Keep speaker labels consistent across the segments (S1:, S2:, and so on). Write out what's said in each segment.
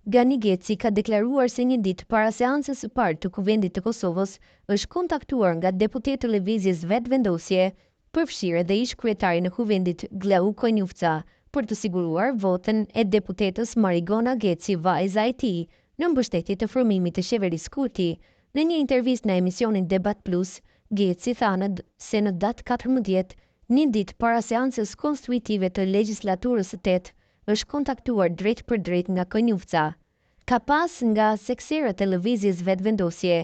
S1: Gani Geci ka deklaruar se një ditë para seancës së parë të Kuvendit të Kosovës është kontaktuar nga deputet televizjes Vetvendosje, përfshirë dhe ish kryetari në Kuvendit Glau Konjufca, për të siguruar votën e deputetës Marigona Geci vajza e tij në mbështetje të formimit të qeverisë Kurti. Në një intervistë në emisionin Debat Plus, Geci thanë se në datë 14, një ditë para seancës konstitutive të legjislaturës së 8, është kontaktuar drejt për drejt nga Konjufca. Ka pas nga seksera televizjes Vetvendosje,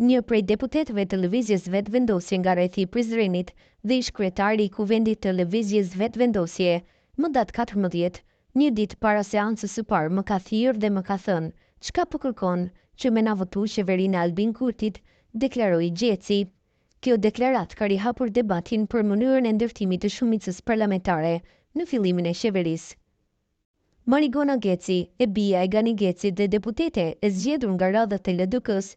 S1: një prej deputetëve televizjes Vetvendosje nga rrethi i Prizrenit dhe ish kryetari i Kuvendit të televizjes Vetvendosje, më datë 14, një ditë para seancës së parë më ka thirrë dhe më ka thënë, çka po kërkon që me na votu qeverinë Albin Kurtit, deklaroi Gjeci. Kjo deklarat ka rihapur debatin për mënyrën e ndërtimit të shumicës parlamentare në fillimin e qeverisë. Marigona Geci, e bia e Gani Geci dhe deputete e zgjedhur nga radhat e LDK-s,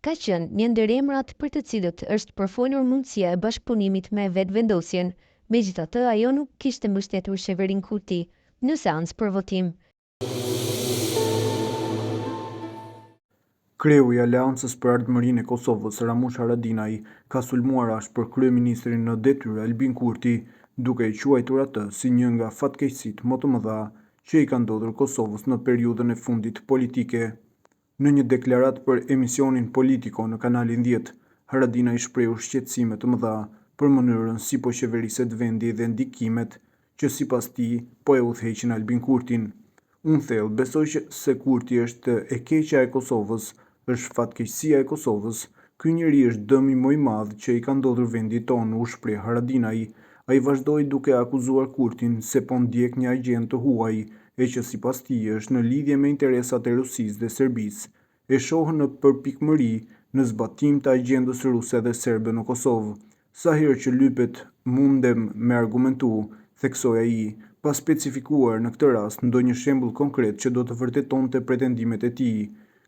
S1: ka qenë një ndër emrat për të cilët është përfolur mundësia e bashkëpunimit me Vetvendosjen, megjithatë ajo nuk kishte mbështetur qeverinë Kurti në seancë për votim.
S2: Kreu i Aleancës për Ardhmërinë e Kosovës, Ramush Haradinaj, ka sulmuar ashtë për kryeministrin në detyrë Albin Kurti, duke i quajtur atë si një nga fatkeqësitë më të mëdha që i ka ndodhur Kosovës në periudhën e fundit politike. Në një deklaratë për emisionin Politico në kanalin 10, Haradinaj shprehu shqetësime të mëdha për mënyrën si po qeveriset vendi dhe ndikimet që sipas tij po e udhëheqin Albin Kurtin. Unë thellë besoj se Kurti është e keqja e Kosovës, është fatkeqësia e Kosovës, ky njeri është dëmi më i madh që i ka ndodhur vendit tonë, u shpreh Haradinaj. Ai vazhdoi duke akuzuar Kurtin se po ndjek një agjendë të huaj e që sipas tij është në lidhje me interesat e Rusisë dhe Serbisë. E shohën në përpikmëri në zbatim të agjendës ruse dhe serbe në Kosovë. Sa herë që lypet mundem me argumentu, theksoi ai, pa specifikuar në këtë rast ndonjë shembull konkret që do të vërtetonte pretendimet e tij.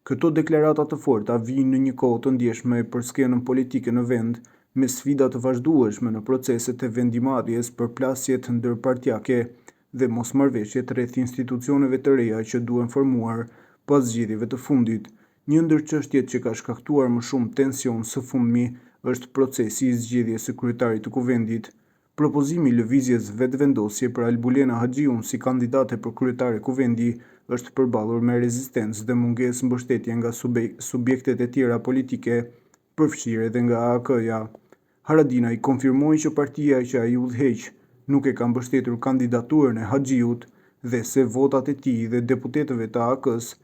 S2: Këto deklarata të forta vijnë në një kohë të ndjeshme për skenën politike në vend, me sfida të vazhdueshme në proceset e vendimarrjes, përplasjet ndërpartiake dhe mosmarrëveshjet rreth institucioneve të reja që duhen formuar pas zgjedhjeve të fundit. Një ndër çështjet që ka shkaktuar më shumë tension së fundmi është procesi i zgjedhjes së kryetarit të Kuvendit. Propozimi i lëvizjes Vetvendosje për Albulena Haxhiun si kandidate për kryetare Kuvendi është përballur me rezistencë dhe mungesë mbështetje nga subjektet e tjera politike, përfshirë edhe nga AK-ja. Haradinaj konfirmoi që partia që ai udhëheq nuk e ka mbështetur kandidaturën e Haxhiut dhe se votat e tij dhe deputetëve të AK-s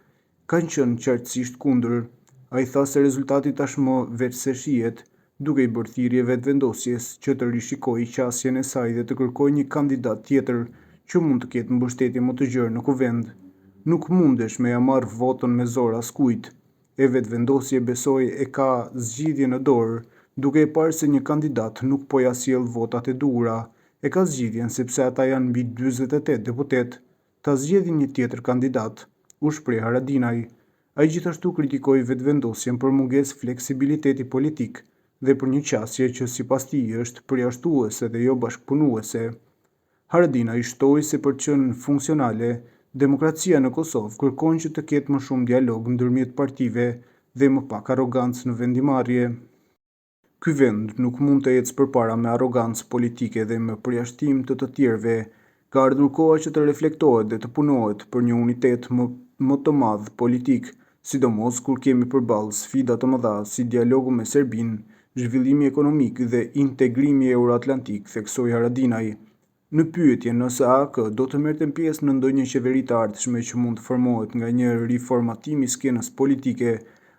S2: kanë qenë qartësisht kundër. Ai tha se rezultati tashmë veçse shihet, duke i bërë thirrje Vetvendosjes që të rishikojë qasjen e saj dhe të kërkojë një kandidat tjetër që mund të ketë mbështetje më të gjerë në kuvend. Nuk mundesh me ja marrë votën me zor askujt. E Vetvendosje besoi e ka zgjidhje në dorë, duke e parë se një kandidat nuk po ja sjell votat e duhura. E ka zgjidhjen sepse ata janë mbi 48 deputet. Ta zgjedhin një tjetër kandidat, u shpreh Haradinaj. Ai gjithashtu kritikoi Vetvendosjen për mungesë fleksibiliteti politik dhe për një qasje që sipas tij është përjashtuese dhe jo bashkëpunuese. Haradinaj shtoi se për të qenë funksionale, demokracia në Kosovë kërkon që të ketë më shumë dialog ndërmjet partive dhe më pak arrogancë në vendimarrje. Ky vend nuk mund të ecë përpara me arrogancë politike dhe me përjashtim të tjerëve. Ka ardhur koha që të reflektohet dhe të punohet për një unitet më të madh politik, sidomos kur kemi përballë sfida të mëdha si dialogu me Serbinë, zhvillimi ekonomik dhe integrimi euroatlantik, theksoi Haradinaj. Në pyetje nëse AK do të merrte pjesë në ndonjë qeveri të ardhshme që mund të formohet nga një riformatim i skenës politike,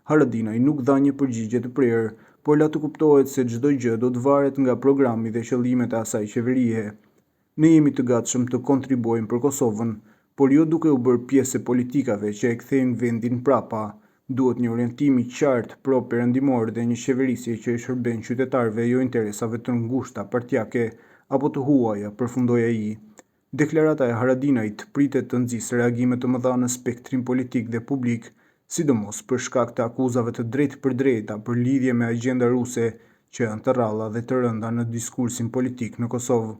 S2: Haradinaj nuk dha një përgjigje të prerë, por la të kuptohet se çdo gjë do të varet nga programi dhe qëllimet e asaj qeverie. Ne jemi të gatshëm të kontribuojmë për Kosovën, por jo duke u bërë pjesë e politikave që e kthejnë vendin prapa. Duhet një orientim i qartë pro-perëndimor dhe një qeverisje që i shërben qytetarëve, jo interesave të ngushta partijake apo të huaja, përfundoi ai. Deklarata e Haradinajt pritet të nxjisë reagime të mëdha në spektrin politik dhe publik, sidomos për shkak të akuzave të drejtë për drejta për lidhje me agjenda ruse që janë të rralla dhe të rënda në diskursin politik në Kosovë.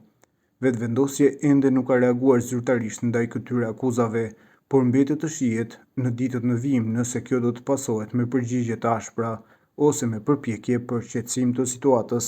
S2: Vetvendosje ende nuk ka reaguar zyrtarisht ndaj këtyre akuzave, por mbetet të shihet në ditët në vijim nëse kjo do të pasohet me përgjigje të ashpra ose me përpjekje për qetësim të situatës.